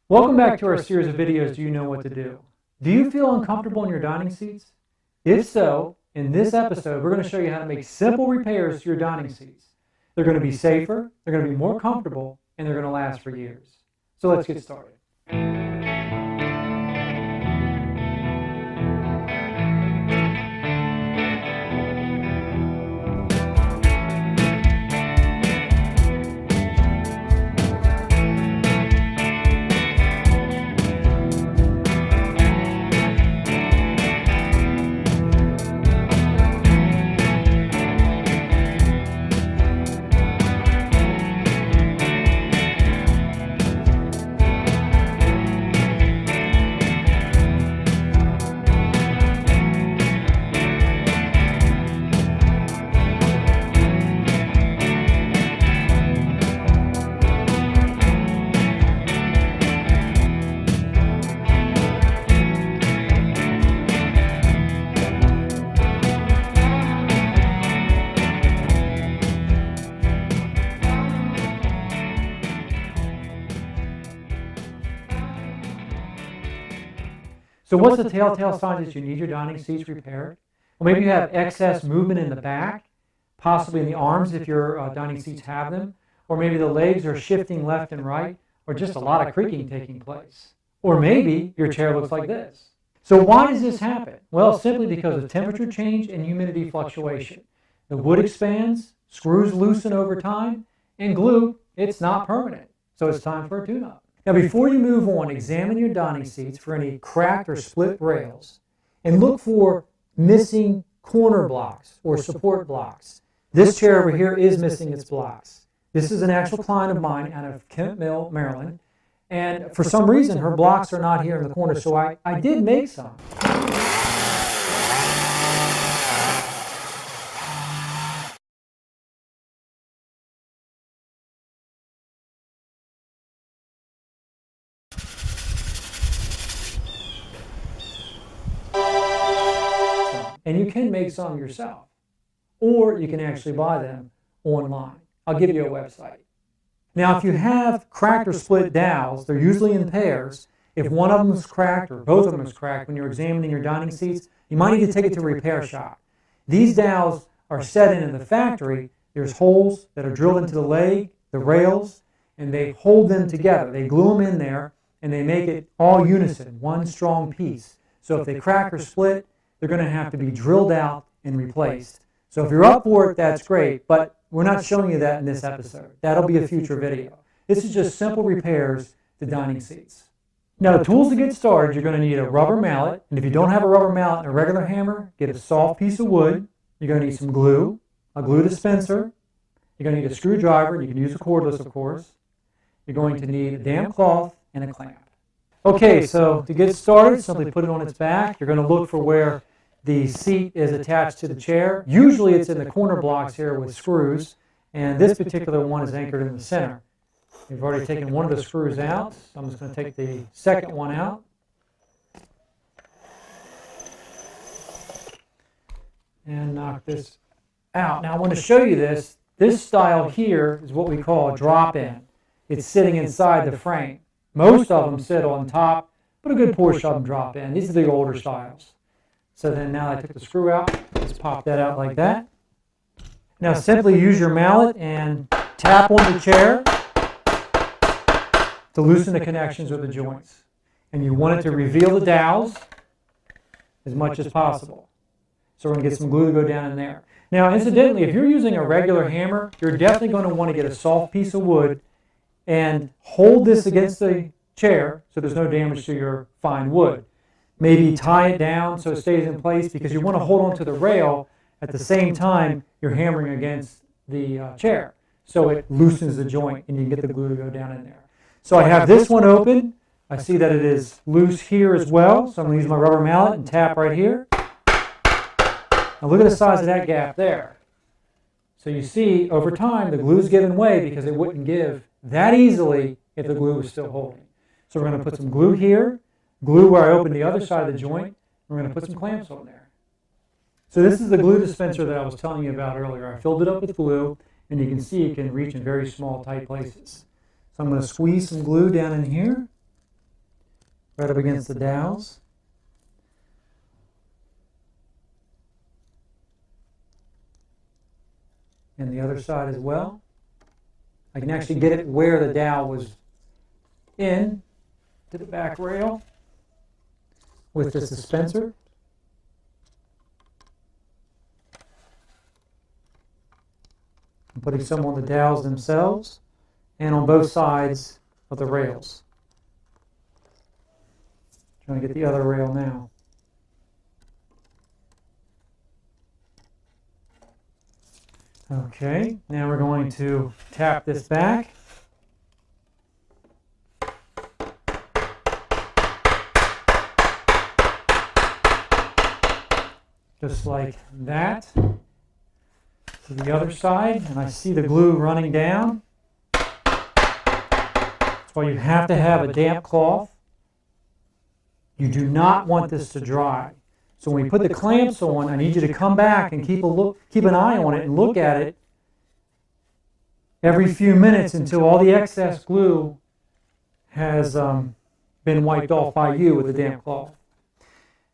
Welcome back to our series of videos, Do You Know What to Do? Do you feel uncomfortable in your dining seats? If so, in this episode, we're going to show you how to make simple repairs to your dining seats. They're going to be safer, they're going to be more comfortable, and they're going to last for years. So let's get started. So what's the telltale signs that you need your dining seats repaired? Well, maybe you have excess movement in the back, possibly in the arms if your dining seats have them, or maybe the legs are shifting left and right, or just a lot of creaking taking place. Or maybe your chair looks like this. So why does this happen? Well, simply because of temperature change and humidity fluctuation. The wood expands, screws loosen over time, and glue, it's not permanent. So it's time for a tune-up. Now, before you move on, examine your dining seats for any cracked or split rails and look for missing corner blocks or support blocks. This chair over here is missing its blocks. This is an actual client of mine out of Kent Mill, Maryland, and for some reason her blocks are not here in the corner, so I did make some. And you can make some yourself, or you can actually buy them online. I'll give you a website. Now, if you have cracked or split dowels, they're usually in pairs. If one of them is cracked or both of them is cracked when you're examining your dining seats, you might need to take it to a repair shop. These dowels are set in the factory. There's holes that are drilled into the leg, the rails, and they hold them together. They glue them in there, and they make it all unison, one strong piece. So if they crack or split, they're going to have to be drilled out and replaced. So if you're up for it, that's great, but we're not showing you that in this episode. That'll be a future video. This is just simple repairs to dining seats. Now, the tools to get started, you're going to need a rubber mallet, and if you don't have a rubber mallet and a regular hammer, get a soft piece of wood. You're going to need some glue, a glue dispenser. You're going to need a screwdriver. You can use a cordless, of course. You're going to need a damp cloth and a clamp. Okay, so to get started, simply put it on its back. You're going to look for where the seat is attached to the chair. Usually it's in the corner blocks here with screws, and this particular one is anchored in the center. We've already taken one of the screws out, so I'm just going to take the second one out. And knock this out. Now I want to show you this. This style here is what we call a drop-in. It's sitting inside the frame. Most of them sit on top, but a good portion of them drop in. These are the older styles. So then now I took the screw out, just pop that out like that. Now simply use your mallet and tap on the chair to loosen the connections or the joints. And you want it to reveal the dowels as much as possible. So we're going to get some glue to go down in there. Now incidentally, if you're using a regular hammer, you're definitely going to want to get a soft piece of wood and hold this against the chair so there's no damage to your fine wood. Maybe tie it down so it stays in place because you want to hold on to the rail at the same time you're hammering against the chair so it loosens the joint and you can get the glue to go down in there. So I have this one open. I see that it is loose here as well, so I'm going to use my rubber mallet and tap right here. Now look at the size of that gap there. So you see over time the glue's given way because it wouldn't give that easily if the glue was still holding. So we're going to put some glue here, glue where I opened the other side of the joint, and we're going to put some clamps on there. So this is the glue dispenser that I was telling you about earlier. I filled it up with glue, and you can see it can reach in very small, tight places. So I'm going to squeeze some glue down in here. right up against the dowels. And the other side as well. I can actually get it where the dowel was in to the back rail with the dispenser. I'm putting some on the dowels themselves and on both sides of the rails. Trying to get the other rail now. Okay, now we're going to tap this back. Just like that. To the other side, and I see the glue running down. That's why you have to have a damp cloth. You do not want this to dry. So when we put the clamps on, I need you to come back and keep an eye on it and look at it every few minutes until all the excess glue has been wiped off by you with a damp cloth.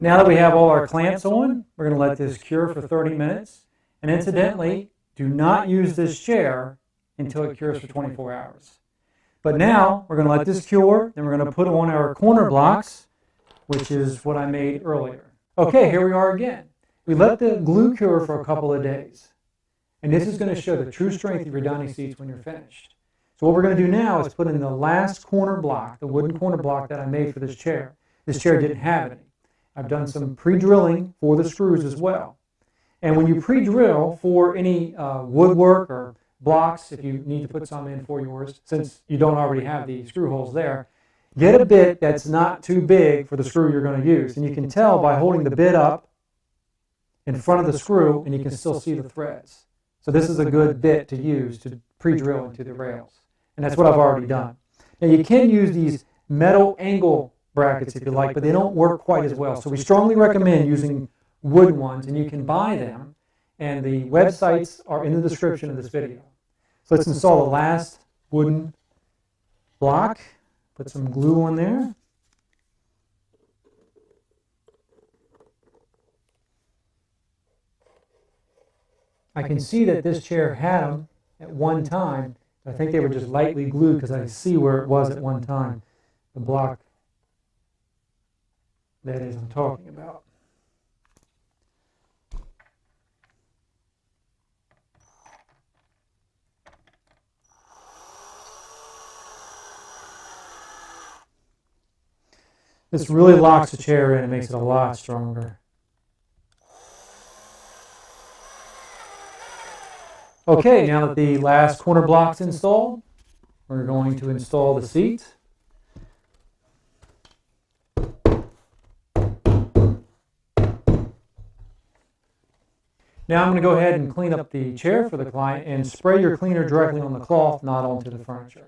Now that we have all our clamps on, we're going to let this cure for 30 minutes. And incidentally, do not use this chair until it cures for 24 hours. But now we're going to let this cure, then we're going to put on our corner blocks, which is what I made earlier. Okay, here we are again. We let the glue cure for a couple of days. And this is going to show the true strength of your dining seats when you're finished. So what we're going to do now is put in the last corner block, the wooden corner block that I made for this chair. This chair didn't have any. I've done some pre-drilling for the screws as well. And when you pre-drill for any woodwork or blocks, if you need to put some in for yours, since you don't already have the screw holes there, get a bit that's not too big for the screw you're going to use. And you can tell by holding the bit up in front of the screw, and you can still see the threads. So this is a good bit to use to pre-drill into the rails. And that's what I've already done. Now you can use these metal angle brackets if you like, but they don't work quite as well. So we strongly recommend using wooden ones, and you can buy them, and the websites are in the description of this video. So let's install the last wooden block, put some glue on there. I can see that this chair had them at one time. I think they were just lightly glued because I see where it was at one time, the block that is I'm talking about. This really locks the chair in and makes it a lot stronger. Okay, now that the last corner block's installed, we're going to install the seat. Now I'm going to go ahead and clean up the chair for the client and spray your cleaner directly on the cloth, not onto the furniture.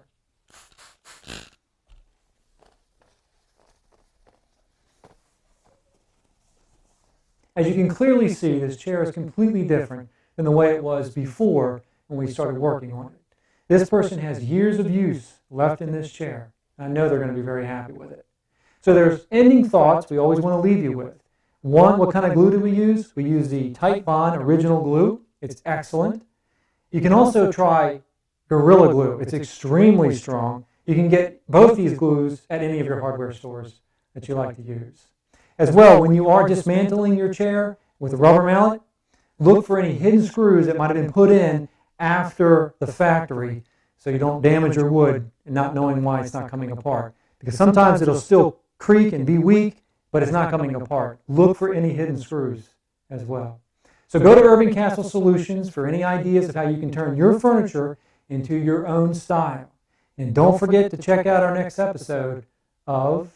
As you can clearly see, this chair is completely different than the way it was before when we started working on it. This person has years of use left in this chair. I know they're going to be very happy with it. So there's ending thoughts we always want to leave you with. One, what kind of glue do we use? We use the Titebond original glue. It's excellent. You can also try Gorilla Glue. It's extremely strong. You can get both these glues at any of your hardware stores that you like to use. As well, when you are dismantling your chair with a rubber mallet, look for any hidden screws that might have been put in after the factory so you don't damage your wood and not knowing why it's not coming apart. Because sometimes it'll still creak and be weak, but it's not coming apart. Look for any hidden screws as well. So go to Urban Castle Solutions for any ideas of how you can turn your furniture into your own style. And don't forget to check out our next episode of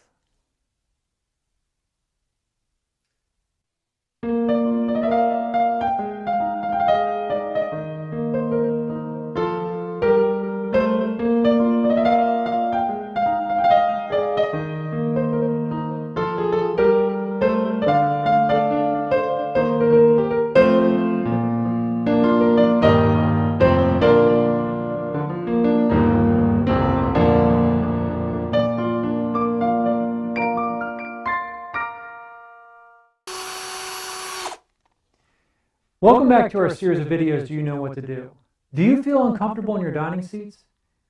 Welcome back to our series of videos, Do You Know What to Do? Do you feel uncomfortable in your dining seats?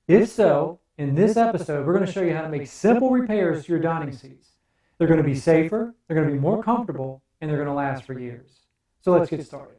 If so, in this episode, we're going to show you how to make simple repairs to your dining seats. They're going to be safer, they're going to be more comfortable, and they're going to last for years. So let's get started.